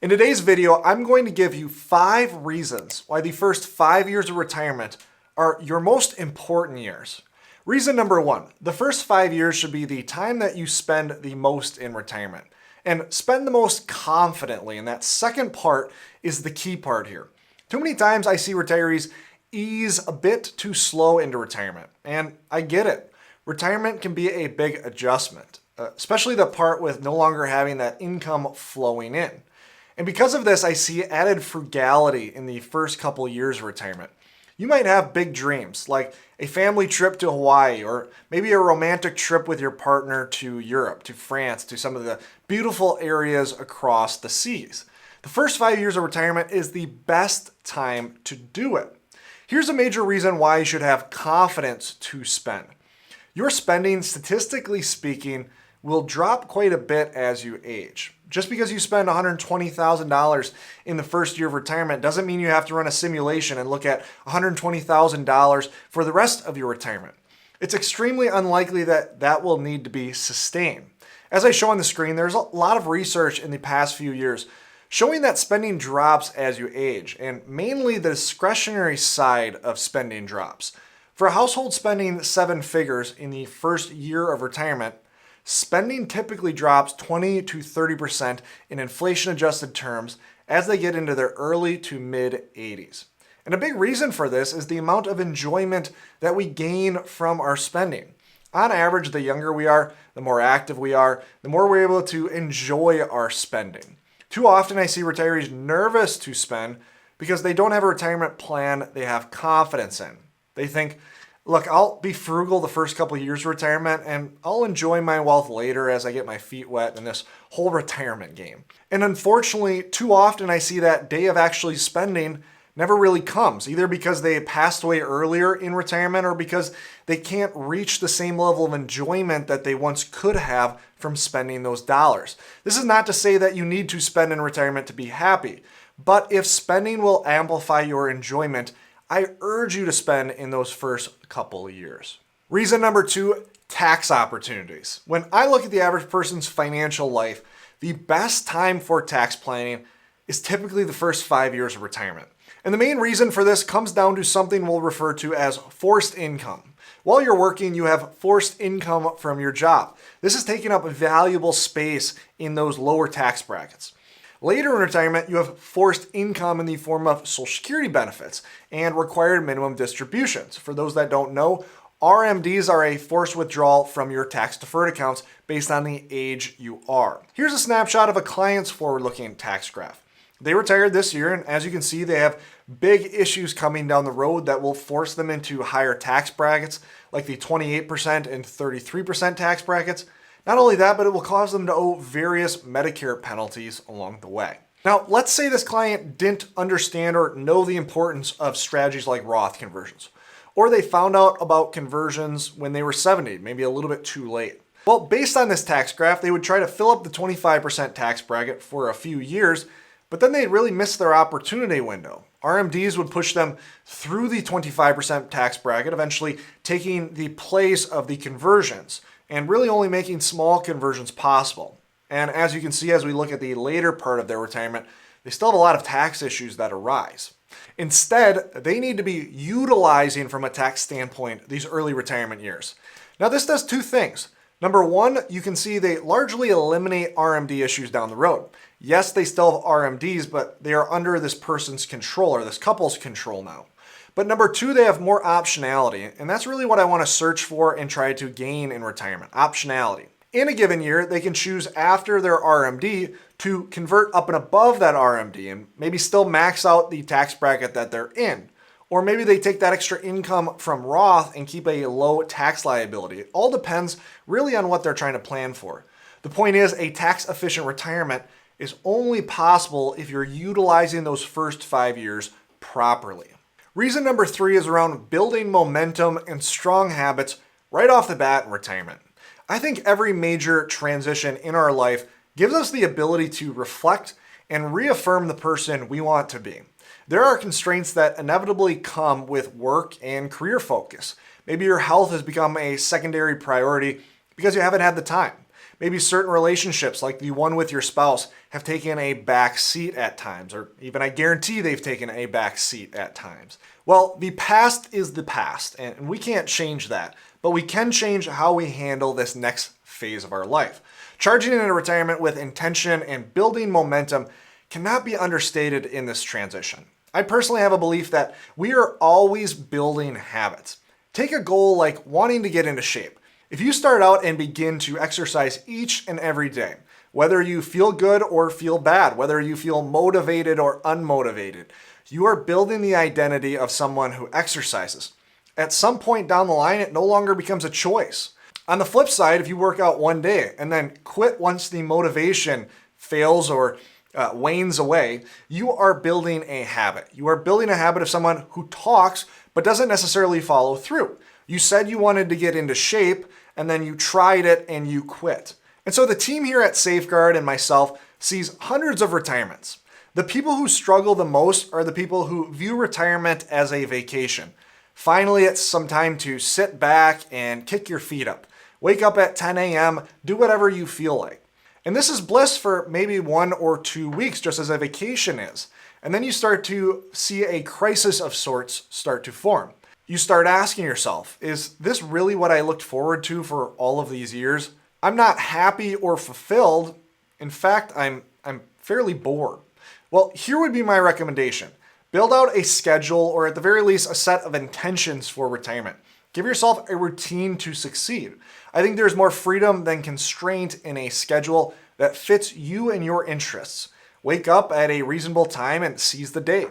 In today's video, I'm going to give you 5 reasons why the first 5 years of retirement are your most important years. Reason number 1, the first 5 years should be the time that you spend the most in retirement and spend the most confidently. And that second part is the key part here. Too many times I see retirees ease a bit too slow into retirement, and I get it. Retirement can be a big adjustment, especially the part with no longer having that income flowing in. And because of this, I see added frugality in the first couple years of retirement. You might have big dreams, like a family trip to Hawaii, or maybe a romantic trip with your partner to Europe, to France, to some of the beautiful areas across the seas. The first 5 years of retirement is the best time to do it. Here's a major reason why you should have confidence to spend. Your spending, statistically speaking, will drop quite a bit as you age. Just because you spend $120,000 in the first year of retirement doesn't mean you have to run a simulation and look at $120,000 for the rest of your retirement. It's extremely unlikely that that will need to be sustained. As I show on the screen, there's a lot of research in the past few years showing that spending drops as you age, and mainly the discretionary side of spending drops. For a household spending 7 figures in the first year of retirement, spending typically drops 20 to 30% in inflation-adjusted terms as they get into their early to mid-80s. And a big reason for this is the amount of enjoyment that we gain from our spending. On average, the younger we are, the more active we are, the more we're able to enjoy our spending. Too often I see retirees nervous to spend because they don't have a retirement plan they have confidence in. They think, look, I'll be frugal the first couple of years of retirement and I'll enjoy my wealth later as I get my feet wet in this whole retirement game. And unfortunately, too often I see that day of actually spending never really comes, either because they passed away earlier in retirement or because they can't reach the same level of enjoyment that they once could have from spending those dollars. This is not to say that you need to spend in retirement to be happy, but if spending will amplify your enjoyment, I urge you to spend in those first couple of years. Reason number 2, tax opportunities. When I look at the average person's financial life, the best time for tax planning is typically the first 5 years of retirement. And the main reason for this comes down to something we'll refer to as forced income. While you're working, you have forced income from your job. This is taking up valuable space in those lower tax brackets. Later in retirement, you have forced income in the form of Social Security benefits and required minimum distributions. For those that don't know, RMDs are a forced withdrawal from your tax-deferred accounts based on the age you are. Here's a snapshot of a client's forward-looking tax graph. They retired this year, and as you can see, they have big issues coming down the road that will force them into higher tax brackets, like the 28% and 33% tax brackets. Not only that, but it will cause them to owe various Medicare penalties along the way. Now, let's say this client didn't understand or know the importance of strategies like Roth conversions, or they found out about conversions when they were 70, maybe a little bit too late. Well, based on this tax graph, they would try to fill up the 25% tax bracket for a few years, but then they'd really miss their opportunity window. RMDs would push them through the 25% tax bracket, eventually taking the place of the conversions, and really only making small conversions possible. And as you can see, as we look at the later part of their retirement, they still have a lot of tax issues that arise. Instead, they need to be utilizing, from a tax standpoint, these early retirement years. Now, this does 2 things. Number 1, you can see they largely eliminate RMD issues down the road. Yes, they still have RMDs, but they are under this person's control, or this couple's control now. But number 2, they have more optionality, and that's really what I want to search for and try to gain in retirement, optionality. In a given year, they can choose after their RMD to convert up and above that RMD and maybe still max out the tax bracket that they're in. Or maybe they take that extra income from Roth and keep a low tax liability. It all depends really on what they're trying to plan for. The point is, a tax-efficient retirement is only possible if you're utilizing those first 5 years properly. Reason number 3 is around building momentum and strong habits right off the bat in retirement. I think every major transition in our life gives us the ability to reflect and reaffirm the person we want to be. There are constraints that inevitably come with work and career focus. Maybe your health has become a secondary priority because you haven't had the time. Maybe certain relationships, like the one with your spouse, have taken a back seat at times, or even I guarantee they've taken a back seat at times. Well, the past is the past, and we can't change that, but we can change how we handle this next phase of our life. Charging into retirement with intention and building momentum cannot be understated in this transition. I personally have a belief that we are always building habits. Take a goal like wanting to get into shape. If you start out and begin to exercise each and every day, whether you feel good or feel bad, whether you feel motivated or unmotivated, you are building the identity of someone who exercises. At some point down the line, it no longer becomes a choice. On the flip side, if you work out one day and then quit once the motivation fails or wanes away, you are building a habit. You are building a habit of someone who talks but doesn't necessarily follow through. You said you wanted to get into shape and then you tried it and you quit. And so the team here at Safeguard and myself sees hundreds of retirements. The people who struggle the most are the people who view retirement as a vacation. Finally, it's some time to sit back and kick your feet up. Wake up at 10 a.m., do whatever you feel like. And this is bliss for maybe 1 or 2 weeks, just as a vacation is. And then you start to see a crisis of sorts start to form. You start asking yourself, is this really what I looked forward to for all of these years? I'm not happy or fulfilled. In fact, I'm fairly bored. Well, here would be my recommendation. Build out a schedule, or at the very least, a set of intentions for retirement. Give yourself a routine to succeed. I think there's more freedom than constraint in a schedule that fits you and your interests. Wake up at a reasonable time and seize the day.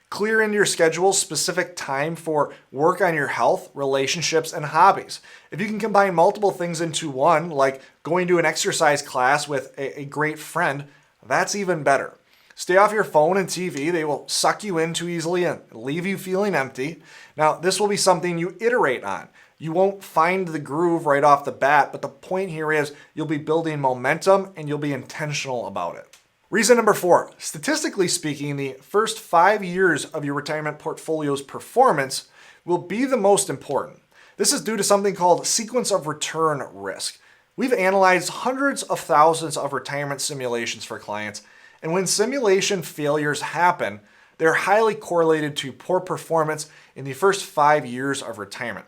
Clear into your schedule specific time for work on your health, relationships, and hobbies. If you can combine multiple things into one, like going to an exercise class with a great friend, that's even better. Stay off your phone and TV. They will suck you in too easily and leave you feeling empty. Now, this will be something you iterate on. You won't find the groove right off the bat, but the point here is you'll be building momentum and you'll be intentional about it. Reason number 4, statistically speaking, the first 5 years of your retirement portfolio's performance will be the most important. This is due to something called sequence of return risk. We've analyzed hundreds of thousands of retirement simulations for clients, and when simulation failures happen, they're highly correlated to poor performance in the first 5 years of retirement.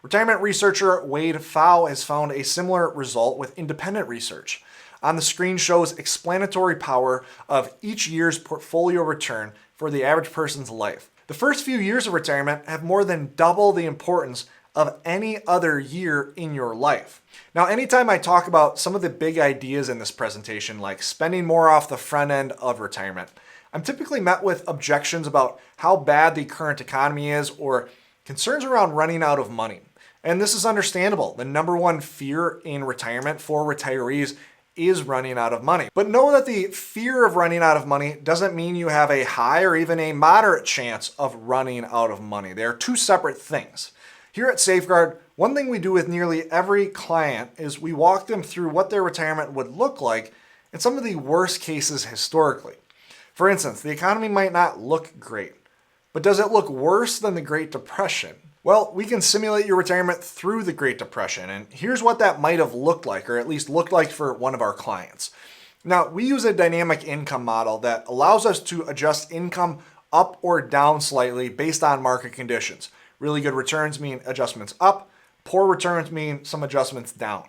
Retirement researcher Wade Pfau has found a similar result with independent research. On the screen shows explanatory power of each year's portfolio return for the average person's life. The first few years of retirement have more than double the importance of any other year in your life. Now, anytime I talk about some of the big ideas in this presentation, like spending more off the front end of retirement, I'm typically met with objections about how bad the current economy is or concerns around running out of money. And this is understandable. The number one fear in retirement for retirees is running out of money. But know that the fear of running out of money doesn't mean you have a high or even a moderate chance of running out of money. They are two separate things. Here at Safeguard, one thing we do with nearly every client is we walk them through what their retirement would look like in some of the worst cases historically. For instance, the economy might not look great, but does it look worse than the Great Depression? Well, we can simulate your retirement through the Great Depression, and here's what that might have looked like, or at least looked like for one of our clients. Now, we use a dynamic income model that allows us to adjust income up or down slightly based on market conditions. Really good returns mean adjustments up, poor returns mean some adjustments down.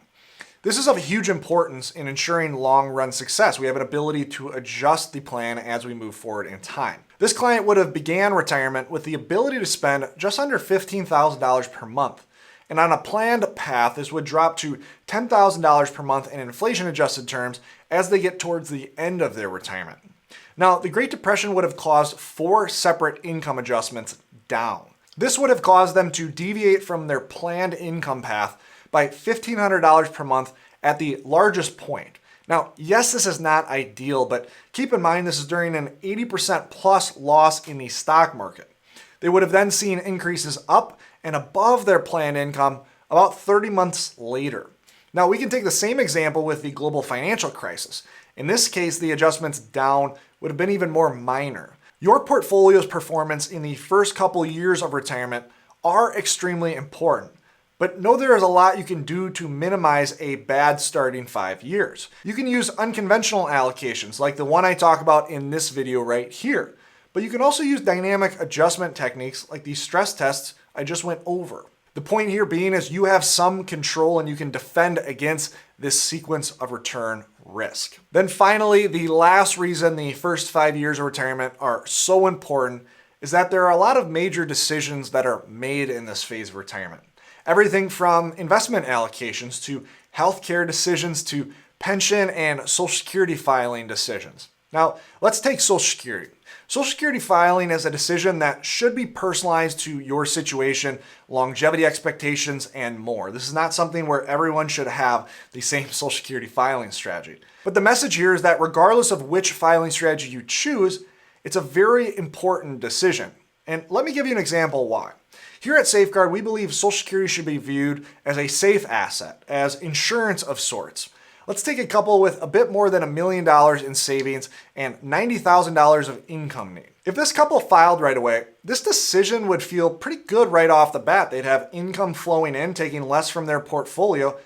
This is of huge importance in ensuring long-run success. We have an ability to adjust the plan as we move forward in time. This client would have began retirement with the ability to spend just under $15,000 per month. And on a planned path, this would drop to $10,000 per month in inflation-adjusted terms as they get towards the end of their retirement. Now, the Great Depression would have caused 4 separate income adjustments down. This would have caused them to deviate from their planned income path by $1,500 per month at the largest point. Now, yes, this is not ideal, but keep in mind this is during an 80% plus loss in the stock market. They would have then seen increases up and above their planned income about 30 months later. Now, we can take the same example with the global financial crisis. In this case, the adjustments down would have been even more minor. Your portfolio's performance in the first couple years of retirement are extremely important, But know there is a lot you can do to minimize a bad starting 5 years. You can use unconventional allocations like the one I talk about in this video right here. But you can also use dynamic adjustment techniques like these stress tests I just went over. The point here being is you have some control and you can defend against this sequence of return risk. Then finally, the last reason the first 5 years of retirement are so important is that there are a lot of major decisions that are made in this phase of retirement. Everything from investment allocations to healthcare decisions to pension and Social Security filing decisions. Now, let's take Social Security. Social Security filing is a decision that should be personalized to your situation, longevity expectations, and more. This is not something where everyone should have the same Social Security filing strategy. But the message here is that regardless of which filing strategy you choose, it's a very important decision. And let me give you an example why. Here at Safeguard, we believe Social Security should be viewed as a safe asset, as insurance of sorts. Let's take a couple with a bit more than $1 million in savings and $90,000 of income need. If this couple filed right away, this decision would feel pretty good right off the bat. They'd have income flowing in, taking less from their portfolio,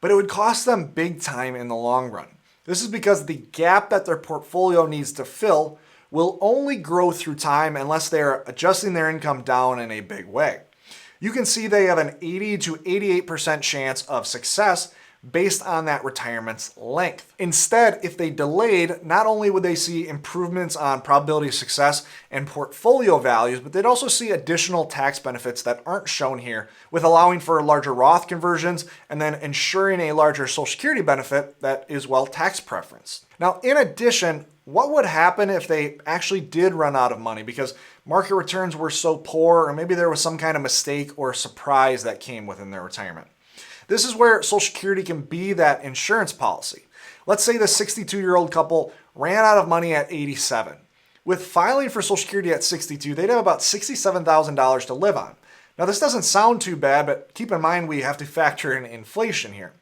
but it would cost them big time in the long run. This is because the gap that their portfolio needs to fill will only grow through time unless they are adjusting their income down in a big way. You can see they have an 80 to 88% chance of success based on that retirement's length. Instead, if they delayed, not only would they see improvements on probability of success and portfolio values, but they'd also see additional tax benefits that aren't shown here, with allowing for larger Roth conversions and then ensuring a larger Social Security benefit that is well tax preferenced. Now, in addition, what would happen if they actually did run out of money because market returns were so poor, or maybe there was some kind of mistake or surprise that came within their retirement? This is where Social Security can be that insurance policy. Let's say the 62-year-old couple ran out of money at 87. With filing for Social Security at 62, they'd have about $67,000 to live on. Now, this doesn't sound too bad, but keep in mind we have to factor in inflation here.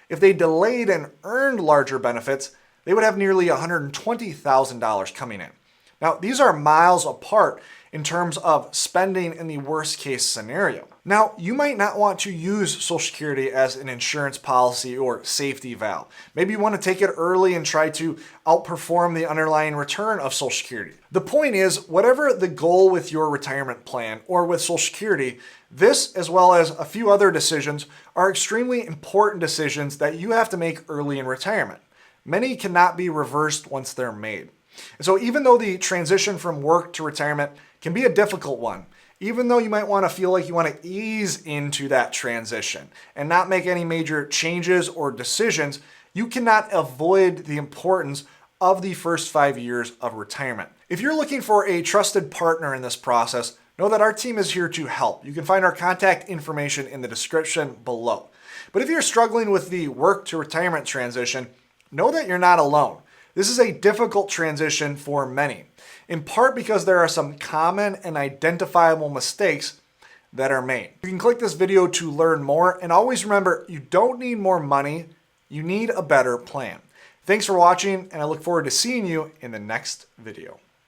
If they delayed and earned larger benefits, they would have nearly $120,000 coming in. Now, these are miles apart in terms of spending in the worst case scenario. Now, you might not want to use Social Security as an insurance policy or safety valve. Maybe you want to take it early and try to outperform the underlying return of Social Security. The point is, whatever the goal with your retirement plan or with Social Security, this, as well as a few other decisions, are extremely important decisions that you have to make early in retirement. Many cannot be reversed once they're made. And so even though the transition from work to retirement can be a difficult one, even though you might want to feel like you want to ease into that transition and not make any major changes or decisions, you cannot avoid the importance of the first 5 years of retirement. If you're looking for a trusted partner in this process, know that our team is here to help. You can find our contact information in the description below. But if you're struggling with the work to retirement transition, know that you're not alone. This is a difficult transition for many, in part because there are some common and identifiable mistakes that are made. You can click this video to learn more, and always remember, you don't need more money, you need a better plan. Thanks for watching, and I look forward to seeing you in the next video.